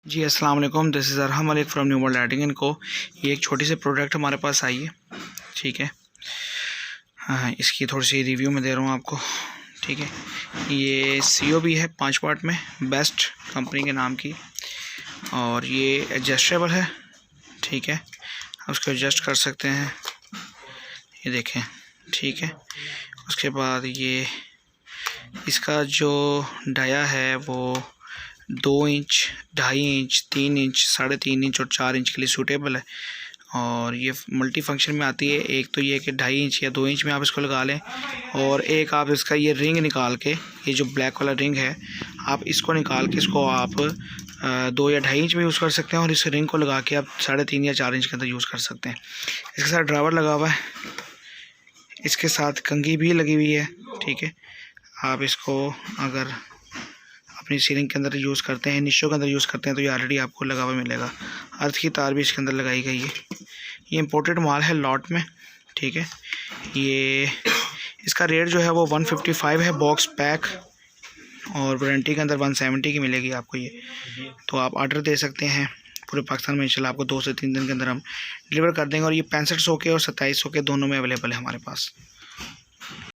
जी अस्सलाम वालेकुम, this is Arham Malik from new world lighting and co. ये एक छोटी सी प्रोडक्ट हमारे पास आई है, ठीक है। हाँ, इसकी थोड़ी सी रिव्यू में दे रहा हूँ आपको, ठीक है। ये COB है 5 वाट में, बेस्ट कंपनी के नाम की, और ये एडजस्टेबल है, ठीक है। उसको एडजस्ट कर सकते हैं, ये देखें, ठीक है। उसके बाद ये इसका जो डाया है वो 2 इंच, 2.5 इंच, 3 इंच, 3.5 इंच और 4 इंच के लिए सूटेबल है। और ये मल्टी फंक्शन में आती है। एक तो ये कि 2.5 इंच या 2 इंच में आप इसको लगा लें, और एक आप इसका ये रिंग निकाल के, ये जो ब्लैक वाला रिंग है, आप इसको निकाल के इसको आप 2 या 2.5 इंच में यूज़ कर सकते हैं, और इस रिंग को लगा के आप 3.5 या 4 इंच के अंदर यूज़ कर सकते हैं। इसके साथ ड्राइवर लगा हुआ है, इसके साथ कंघी भी लगी हुई है, ठीक है। आप इसको अगर अपनी सीलिंग के अंदर यूज़ करते हैं, निशों के अंदर यूज़ करते हैं, तो ये ऑलरेडी आपको लगा हुआ मिलेगा। अर्थ की तार भी इसके अंदर लगाई गई है। ये इंपोर्टेड माल है लॉट में, ठीक है। ये इसका रेट जो है वो 155 है बॉक्स पैक, और वारंटी के अंदर 170 की मिलेगी आपको ये। तो आप ऑर्डर दे सकते हैं पूरे पाकिस्तान में, इंशाल्लाह आपको 2 से 3 दिन के अंदर हम डिलीवर कर देंगे। और ये 6500 के और 2700 के दोनों में अवेलेबल है हमारे पास।